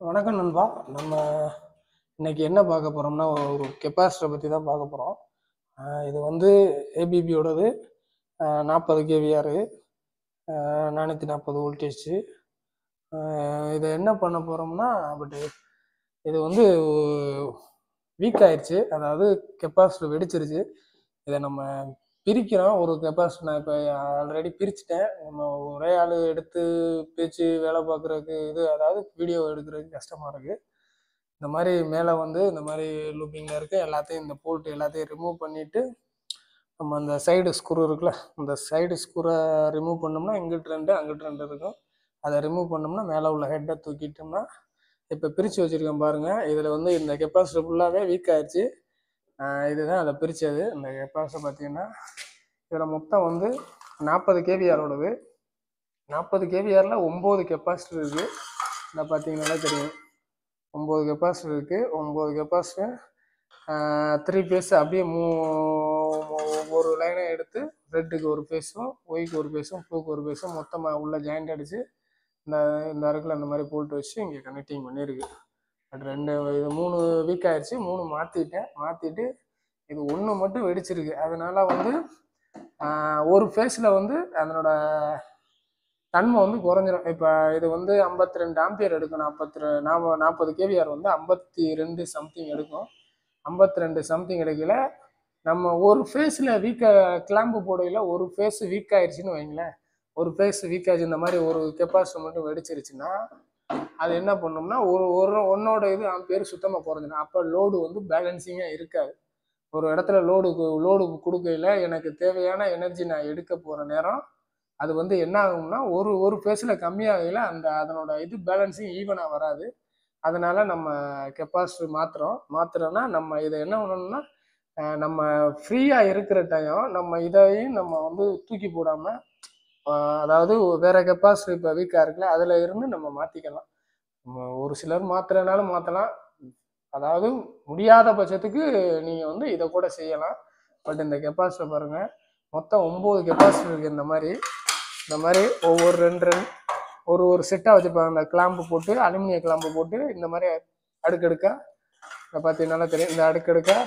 வணக்கம் நண்பா. நம்ம இன்னைக்கு என்ன பார்க்க போறோம்னா, ஒரு கெப்பாசிட்டரை பற்றி தான் பார்க்க போகிறோம். இது வந்து ஏபிபியோடது 40 கேவிஆர் 440 வோல்டேஜ். இதை என்ன பண்ண போகிறோம்னா, இது வந்து வீக் ஆயிடுச்சு, அதாவது கெப்பாசிட்டர் வெடிச்சிருச்சு. இதை நம்ம பிரிக்கிறோம். ஒரு கெப்பாசிட்டர் நான் இப்போ ஆல்ரெடி பிரிச்சுட்டேன். நம்ம ஒரே ஆள் எடுத்து பிரித்து வேலை பார்க்குறதுக்கு அதாவது வீடியோ எடுக்கிறதுக்கு கஷ்டமாக இருக்குது. இந்த மாதிரி மேலே வந்து இந்த மாதிரி லூப்பிங்கில் இருக்குது. எல்லாத்தையும் இந்த போல்ட்டு எல்லாத்தையும் ரிமூவ் பண்ணிவிட்டு நம்ம அந்த சைடு ஸ்க்ரூ இருக்குல்ல, அந்த சைடு ஸ்க்ரூரை ரிமூவ் பண்ணோம்னா இங்கிட்டு ரெண்டு அங்கிட்டு ரெண்டு இருக்கும். அதை ரிமூவ் பண்ணோம்னா மேலே உள்ள ஹெட்டை தூக்கிட்டோம்னா இப்போ பிரித்து வச்சுருக்கேன் பாருங்கள். இதில் வந்து இந்த கெப்பாசிட்டர் ஃபுல்லாகவே வீக் ஆயிடுச்சு. இதுதான் அதை பிரித்தது. இந்த கெப்பாசிட்டர் பார்த்தீங்கன்னா இதில் மொத்தம் வந்து 40 கேவிஆரோடது. 40 கேவிஆரில் 9 கெப்பாசிட்டர் இருக்குது. இதை பார்த்தீங்கன்னாலே தெரியும், 9 கெப்பாசிட்டர் இருக்குது. 9 கெப்பாசிட்டர் 3 பேஸ் அப்படியே ஒரு லைனை எடுத்து ரெட்டுக்கு ஒரு பேஸும் ஒய்க்கு ஒரு பேஸும் ப்ளூக்கு ஒரு பேஸும் மொத்தமாக உள்ள ஜாயிண்ட் அடித்து இந்த அருக்கில் அந்த மாதிரி போல்ட்டு வச்சு இங்கே கனெக்டிங் பண்ணியிருக்கு. பட் இது 3 வீக் ஆயிடுச்சு. 3 மாற்றிட்டு இது 1 மட்டும் வெடிச்சிருக்கு. அதனால வந்து ஒரு ஃபேஸில் வந்து அதனோட தன்மை வந்து குறைஞ்சிரும். இப்போ இது வந்து 52 ஆம்பியர் எடுக்கும். 40 கேவிஆர் வந்து 52 சம்திங் எடுக்கும். 52 சம்திங் எடுக்கல. நம்ம ஒரு ஃபேஸில் கிளாம்பு போடையில் ஒரு ஃபேஸ் வீக் ஆயிடுச்சுன்னு வைங்களேன். ஒரு ஃபேஸ் வீக் ஆயிடுச்சு, இந்த மாதிரி ஒரு கெப்பாசிட்டர் மட்டும் வெடிச்சிருச்சுன்னா அது என்ன பண்ணோம்னா ஒன்னோட ஆம்பியர் சுத்தமாக குறைஞ்சிடும். அப்போ லோடு வந்து பேலன்சிங்காக இருக்காது. ஒரு இடத்துல லோடு கொடுக்கையில் எனக்கு தேவையான எனர்ஜி நான் எடுக்க போகிற நேரம் அது வந்து என்ன ஆகும்னா ஒரு ஃபேஸில் கம்மியாகல அதனோட பேலன்சிங் ஈவனாக வராது. அதனால நம்ம கெப்பாசிட்டர் மாத்துறோம்னா நம்ம இதை என்ன பண்ணணும்னா, நம்ம ஃப்ரீயாக இருக்கிற டைம் நம்ம இதையும் நம்ம வந்து தூக்கி போடாமல், அதாவது வேற கெப்பாசிட்டர் இப்போ வீக்காக இருக்குல்ல அதில் இருந்து நம்ம மாற்றிக்கலாம். ஒரு சிலர் மாத்துறதுனாலும் மாற்றலாம். அதாவது முடியாத பட்சத்துக்கு நீங்கள் வந்து இதை கூட செய்யலாம். பட் இந்த கெப்பாசிட்டர் பாருங்கள், மொத்தம் 9 கெப்பாசிட்டர் இருக்குது. இந்த மாதிரி ஒவ்வொரு ரெண்டு ஒரு செட்டாக வச்சுருப்பாங்க. இந்த கிளாம்பு போட்டு, அலுமினிய கிளாம்பு போட்டு இந்த மாதிரி அடுக்கடுக்கா இதை பார்த்தீங்கன்னால தெரியும். இந்த அடுக்கடுக்கா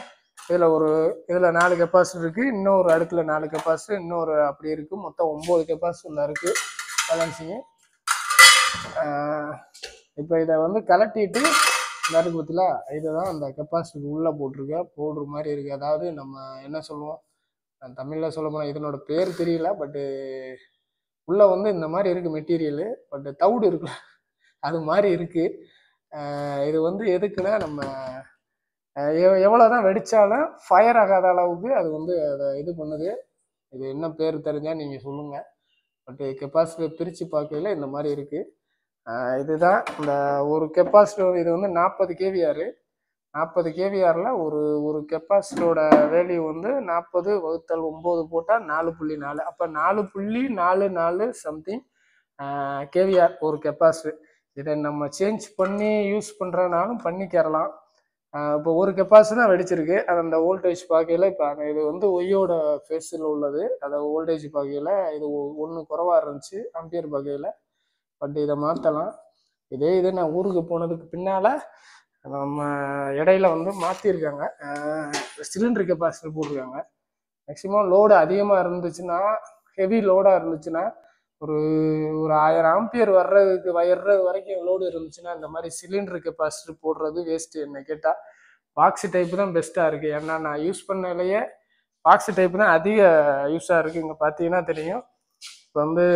இதில் 4 கெப்பாசிட்டர் இருக்குது. இன்னொரு அடுக்கில் 4 கெப்பாசிட்டர், இன்னொரு அப்படி இருக்குது. மொத்தம் 9 கெப்பாசிட்டர் இருக்குது பேலன்சிங்கு. இப்போ இதை வந்து கலட்டிட்டு நறுக்கு பற்றில இதுதான் அந்த கெப்பாசிட்டிக்கு உள்ளே போட்டிருக்கேன். பவுட்ரு மாதிரி இருக்குது. அதாவது நம்ம என்ன சொல்லுவோம், நான் தமிழில் சொல்ல போனால் இதனோட பேர் தெரியல. பட்டு உள்ளே வந்து இந்த மாதிரி இருக்குது மெட்டீரியலு. பட்டு தவுடு இருக்குல்ல, அது மாதிரி இருக்குது. இது வந்து எதுக்குன்னா, நம்ம எவ்வளோதான் வெடித்தாலும் ஃபயர் ஆகாத அளவுக்கு அது வந்து அதை இது பண்ணுது. இது என்ன பேர் தெரிஞ்சால் நீங்கள் சொல்லுங்கள். பட்டு கெப்பாசிட்டர் பிரித்து பார்க்கையில் இந்த மாதிரி இருக்குது. இதுதான் இந்த ஒரு கெப்பாசிட்டர். இது வந்து 40 கேவிஆர். 40 கேவிஆரில் ஒரு கெப்பாசிட்டரோட வேல்யூ வந்து 40 வகுத்தல் 9 போட்டால் 4.4. அப்போ 4.44 சம்திங் கேவிஆர் ஒரு கெப்பாசிட்டர். இதை நம்ம சேஞ்ச் பண்ணி யூஸ் பண்ணுறனாலும் பண்ணிக்கிறலாம். இப்போ ஒரு கெப்பாசிட்டர் தான் வெடிச்சிருக்கு. அந்த வோல்டேஜ் பார்க்கையில் இப்போ இது வந்து ஒய்யோட ஃபேஸில் உள்ளது. அதை வோல்டேஜ் பார்க்கையில் இது 1 குறைவாக இருந்துச்சு ஆம்பியர் பார்க்கையில். பட் இதை மாற்றலாம். இது நான் ஊருக்கு போனதுக்கு பின்னால் நம்ம இடையில வந்து மாற்றிருக்காங்க. சிலிண்டர் கெப்பாசிட்டர் போட்டிருக்காங்க. மேக்சிமம் லோடு அதிகமாக இருந்துச்சுன்னா, ஹெவி லோடாக இருந்துச்சுன்னா, ஒரு 1000 ஆம்பியர் வர்றது வரைக்கும் லோடு இருந்துச்சுன்னா இந்த மாதிரி சிலிண்டர் கெப்பாசிட்டர் போடுறது வேஸ்ட்டு. என்ன கேட்டால் பாக்ஸு டைப்பு தான் பெஸ்ட்டாக இருக்குது. ஏன்னா நான் யூஸ் பண்ணலையே பாக்ஸு டைப்பு தான் அதிக யூஸாக இருக்குது. இங்கே பார்த்தீங்கன்னா தெரியும். இப்போ வந்து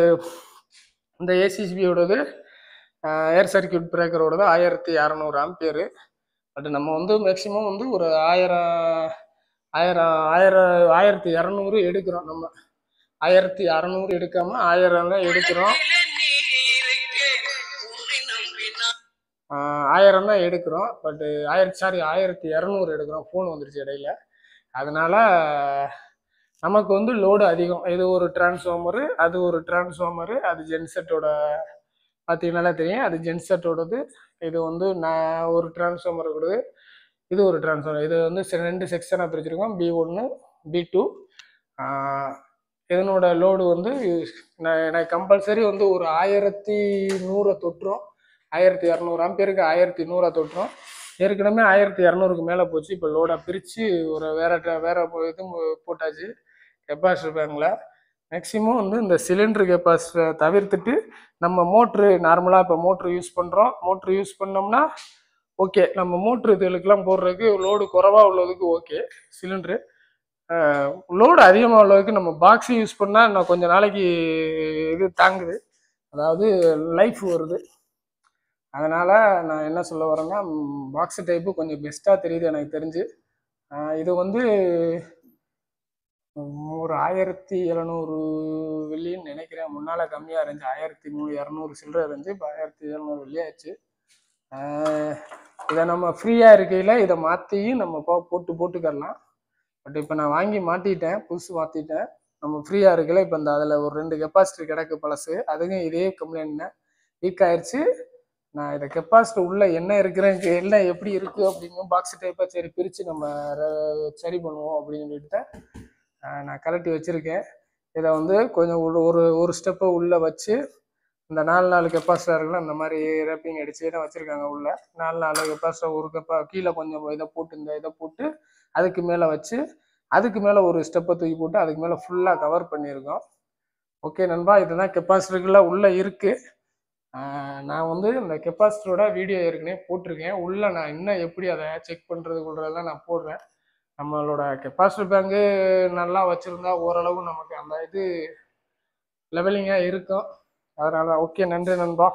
இந்த ஏசிபியோடது ஏர் சர்க்கியூட் பிரேக்கரோடது 1200 ஆம்பியரு. பட் நம்ம வந்து மேக்சிமம் வந்து ஒரு 1200 எடுக்கிறோம். நம்ம 1600 எடுக்காமல் 1000 தான் எடுக்கிறோம். 1000 தான் எடுக்கிறோம். பட்டு 1200 எடுக்கிறோம். ஃபோன் வந்துருச்சு இடையில. அதனால நமக்கு வந்து லோடு அதிகம். இது ஒரு டிரான்ஸ்ஃபார்மரு, அது ஒரு டிரான்ஸ்ஃபார்மரு, அது ஜென்செட்டோட பார்த்தீங்கன்னாலே தெரியும். அது ஜென்செட்டோடது. இது வந்து நான் ஒரு டிரான்ஸ்ஃபார்மர் கொடுது, இது ஒரு டிரான்ஸ்ஃபார்மர். இது வந்து 2 செக்ஷனாக பிரிச்சிருக்கோம், B1 B2. இதனோட லோடு வந்து எனக்கு கம்பல்சரி வந்து ஒரு 1100 தொட்டுரும். 1200 ஆம்பியருக்கு 1100 தொட்டுரும். ஏற்கனவே 1200க்கு மேலே போச்சு. இப்போ லோடாக பிரித்து ஒரு வேற இது போட்டாச்சு கெப்பாசிட்டர் பேங்கில். மேக்ஸிமம் வந்து இந்த சிலிண்டர் கெப்பாசிட்டரை தவிர்த்துட்டு நம்ம மோட்ரு நார்மலாக இப்போ மோட்ரு யூஸ் பண்ணுறோம். மோட்ரு யூஸ் பண்ணோம்னா ஓகே, நம்ம மோட்ரு இதுகளுக்கெல்லாம் போடுறதுக்கு லோடு குறைவாக உள்ளதுக்கு ஓகே. சிலிண்டரு லோடு அதிகமாக உள்ளதுக்கு நம்ம பாக்ஸு யூஸ் பண்ணால் இன்னும் கொஞ்சம் நாளைக்கு இது தாங்குது, அதாவது லைஃப் வருது. அதனால் நான் என்ன சொல்ல வரேன்னா, பாக்ஸு டைப்பு கொஞ்சம் பெஸ்ட்டாக தெரியுது எனக்கு தெரிஞ்சு. இது வந்து ஒரு 1700 வெள்ளின்னு நினைக்கிறேன். முன்னால் கம்மியாக இருந்துச்சு, 1200 சில்லறை இருந்துச்சு. இப்போ 1700 வெள்ளி ஆச்சு. இதை நம்ம ஃப்ரீயாக இருக்கையில் இதை மாற்றியும் நம்ம போட்டுக்கலாம். பட் இப்போ நான் வாங்கி மாட்டிட்டேன், புதுசு மாற்றிட்டேன். நம்ம ஃப்ரீயாக இருக்கல இப்போ இந்த அதில் ஒரு 2 கெப்பாசிட்டர் கிடக்கு பழசு. அதுக்கும் இதே கம்ப்ளைண்ட் வீக் ஆயிடுச்சு. நான் இதை கெப்பாசிட்டர் உள்ள என்ன இருக்கிறேன் என்ன எப்படி இருக்குது அப்படிங்கும் பாக்ஸ் டைப்பாக சரி பிரித்து நம்ம சரி பண்ணுவோம் அப்படின்னு சொல்லிட்டு நான் கலட்டி வச்சுருக்கேன். இதை வந்து கொஞ்சம் ஒரு ஸ்டெப்பை உள்ளே வச்சு இந்த 4 கெப்பாசிட்டர்கள் இந்த மாதிரி ரேப்பிங் அடிச்சு தான் வச்சுருக்காங்க. உள்ள 4 கெப்பாசிட்டர் ஒரு கீழே கொஞ்சம் இதை போட்டு இந்த இதை போட்டு அதுக்கு மேலே வச்சு அதுக்கு மேலே ஒரு ஸ்டெப்பை தூக்கி போட்டு அதுக்கு மேலே ஃபுல்லாக கவர் பண்ணியிருக்கோம். ஓகே நண்பா, இதுதான் கெப்பாசிட்டருக்குலாம் உள்ளே இருக்குது. நான் வந்து இந்த கெப்பாசிட்டரோட வீடியோ ஏற்கனவே போட்டிருக்கேன். உள்ளே நான் இன்னும் எப்படி அதை செக் பண்ணுறதுக்குள்ளதெல்லாம் நான் போடுறேன். நம்மளோட கெப்பாசிட்டர் பேங்கு நல்லா வச்சுருந்தா ஓரளவு நமக்கு அந்த இது லெவலிங்காக இருக்கும். அதனால் ஓகே, நன்றி நண்பா.